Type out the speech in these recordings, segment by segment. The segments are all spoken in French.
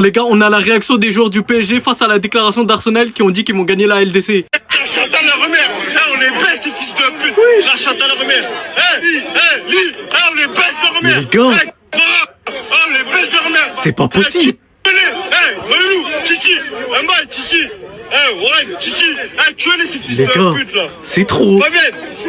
Les gars, on a la réaction des joueurs du PSG face à la déclaration d'Arsenal qui ont dit qu'ils vont gagner la LDC. La chante à la remère, on les baisse ces fils de pute. Oui. La chante à la remère, on les baisse la remère. Mais les gars, on les baisse la remère. C'est pas possible. Titi, Titi, ouais, Titi, tuez-les ces fils Les de gars, pute là. c'est trop. Fabien,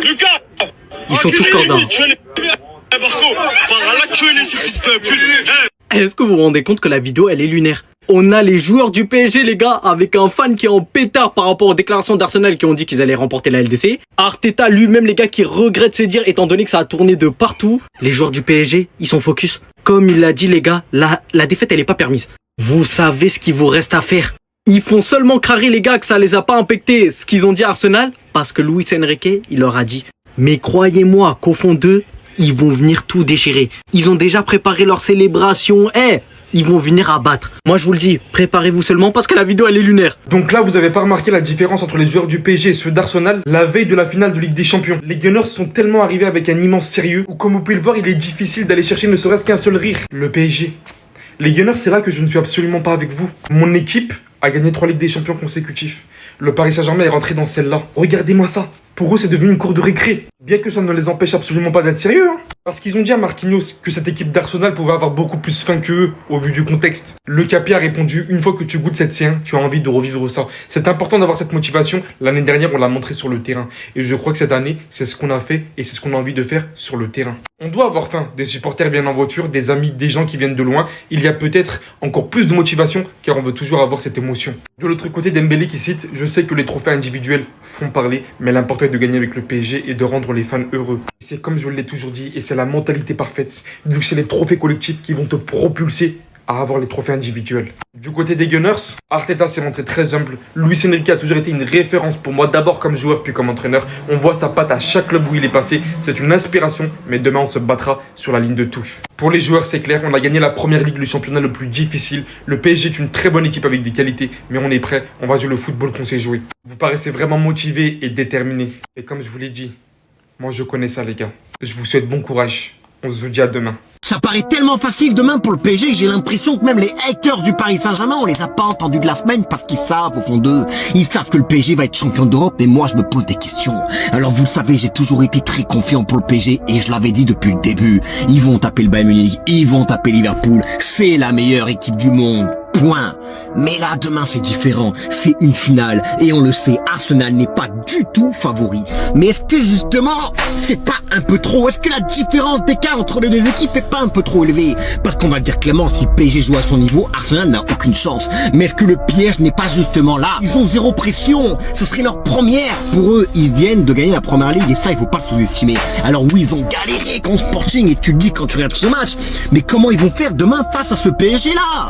Lucas, Ils sont tous cordins. Marco, par là, tuez-les ces fils de pute. Est-ce que vous vous rendez compte que la vidéo, elle est lunaire? On a les joueurs du PSG, les gars, avec un fan qui est en pétard par rapport aux déclarations d'Arsenal qui ont dit qu'ils allaient remporter la LDC. Arteta lui-même, les gars, qui regrette ses dires étant donné que ça a tourné de partout. Les joueurs du PSG, ils sont focus. Comme il l'a dit, les gars, la défaite, elle est pas permise. Vous savez ce qu'il vous reste à faire. Ils font seulement crarer, les gars, que ça les a pas impactés ce qu'ils ont dit à Arsenal, parce que Luis Enrique, il leur a dit. Mais croyez-moi qu'au fond d'eux, ils vont venir tout déchirer. Ils ont déjà préparé leur célébration. Ils vont venir abattre. Moi, je vous le dis, préparez-vous seulement parce que la vidéo, elle est lunaire. Donc là, vous avez pas remarqué la différence entre les joueurs du PSG et ceux d'Arsenal la veille de la finale de Ligue des Champions. Les Gunners sont tellement arrivés avec un immense sérieux où, comme vous pouvez le voir, il est difficile d'aller chercher ne serait-ce qu'un seul rire. Le PSG. Les Gunners, c'est là que je ne suis absolument pas avec vous. Mon équipe a gagné 3 Ligues des Champions consécutifs. Le Paris Saint-Germain est rentré dans celle-là. Regardez-moi ça. Pour eux, c'est devenu une cour de récré. Bien que ça ne les empêche absolument pas d'être sérieux. Parce qu'ils ont dit à Marquinhos que cette équipe d'Arsenal pouvait avoir beaucoup plus faim qu'eux au vu du contexte. Le Capi a répondu, une fois que tu goûtes cette C1, tu as envie de revivre ça. C'est important d'avoir cette motivation. L'année dernière, on l'a montré sur le terrain. Et je crois que cette année, c'est ce qu'on a fait et c'est ce qu'on a envie de faire sur le terrain. On doit avoir faim. Des supporters viennent en voiture, des amis, des gens qui viennent de loin. Il y a peut-être encore plus de motivation car on veut toujours avoir cette émotion. De l'autre côté, Dembélé qui cite, je sais que les trophées individuels font parler, mais l'important est de gagner avec le PSG et de rendre les fans heureux. C'est comme je l'ai toujours dit et c'est la mentalité parfaite. Vu que c'est les trophées collectifs qui vont te propulser à avoir les trophées individuels. Du côté des Gunners, Arteta s'est montré très humble. Luis Enrique a toujours été une référence pour moi, d'abord comme joueur puis comme entraîneur. On voit sa patte à chaque club où il est passé. C'est une inspiration, mais demain on se battra sur la ligne de touche. Pour les joueurs, c'est clair, on a gagné la première ligue, le championnat le plus difficile. Le PSG est une très bonne équipe avec des qualités, mais on est prêt, on va jouer le football qu'on sait jouer. Vous paraissez vraiment motivé et déterminé. Et comme je vous l'ai dit, moi je connais ça les gars. Je vous souhaite bon courage. On se dit à demain. Ça paraît tellement facile demain pour le PSG que j'ai l'impression que même les haters du Paris Saint-Germain, on les a pas entendus de la semaine parce qu'ils savent au fond d'eux. Ils savent que le PSG va être champion d'Europe, mais moi je me pose des questions. Alors vous le savez, j'ai toujours été très confiant pour le PSG et je l'avais dit depuis le début. Ils vont taper le Bayern Munich, ils vont taper Liverpool. C'est la meilleure équipe du monde. Point. Mais là, demain, c'est différent. C'est une finale. Et on le sait, Arsenal n'est pas du tout favori. Mais est-ce que justement, c'est pas un peu trop? Est-ce que la différence d'écart entre les deux équipes est pas un peu trop élevée? Parce qu'on va le dire clairement, si le PSG joue à son niveau, Arsenal n'a aucune chance. Mais est-ce que le piège n'est pas justement là? Ils ont zéro pression. Ce serait leur première. Pour eux, ils viennent de gagner la première ligue et ça, il faut pas le sous-estimer. Alors oui, ils ont galéré contre Sporting et tu te dis quand tu regardes ce match, mais comment ils vont faire demain face à ce PSG-là?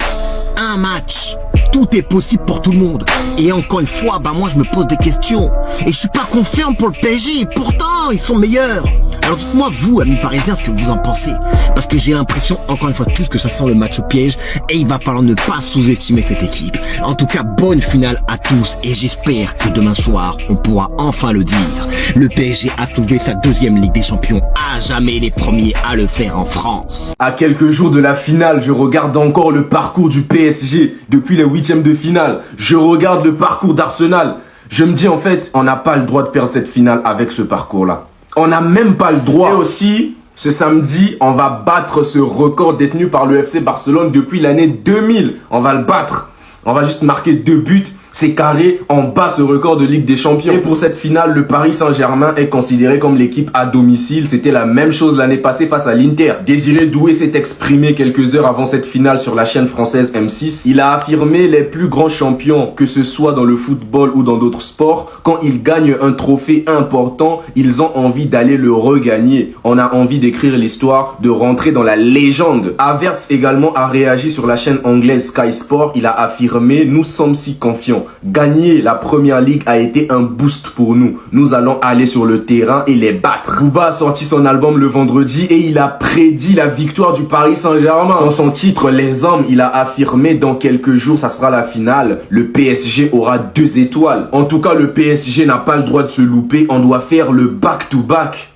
Un match, tout est possible pour tout le monde. Et encore une fois, moi je me pose des questions. Et je suis pas confiant pour le PSG, et pourtant ils sont meilleurs. Alors dites-moi vous, amis parisiens, ce que vous en pensez. Parce que j'ai l'impression, encore une fois de plus, que ça sent le match au piège. Et il va falloir ne pas sous-estimer cette équipe. En tout cas, bonne finale à tous. Et j'espère que demain soir, on pourra enfin le dire. Le PSG a sauvé sa deuxième Ligue des Champions. À jamais les premiers à le faire en France. À quelques jours de la finale, je regarde encore le parcours du PSG depuis les huitièmes de finale. Je regarde le parcours d'Arsenal. Je me dis en fait, on n'a pas le droit de perdre cette finale avec ce parcours-là. On n'a même pas le droit. Et aussi, ce samedi, on va battre ce record détenu par le FC Barcelone depuis l'année 2000. On va le battre. On va juste marquer 2 buts. C'est carré, on bat ce record de Ligue des Champions. Et pour cette finale, le Paris Saint-Germain est considéré comme l'équipe à domicile. C'était la même chose l'année passée face à l'Inter. Désiré Doué s'est exprimé quelques heures avant cette finale sur la chaîne française M6. Il a affirmé les plus grands champions, que ce soit dans le football ou dans d'autres sports, quand ils gagnent un trophée important, ils ont envie d'aller le regagner. On a envie d'écrire l'histoire, de rentrer dans la légende. Havertz également a réagi sur la chaîne anglaise Sky Sport. Il a affirmé « Nous sommes si confiants. Gagner la première ligue a été un boost pour nous. Nous allons aller sur le terrain et les battre. » Booba a sorti son album le vendredi et il a prédit la victoire du Paris Saint-Germain. Dans son titre Les Hommes, il a affirmé dans quelques jours ça sera la finale. Le PSG aura 2 étoiles. En tout cas, le PSG n'a pas le droit de se louper. On doit faire le back-to-back.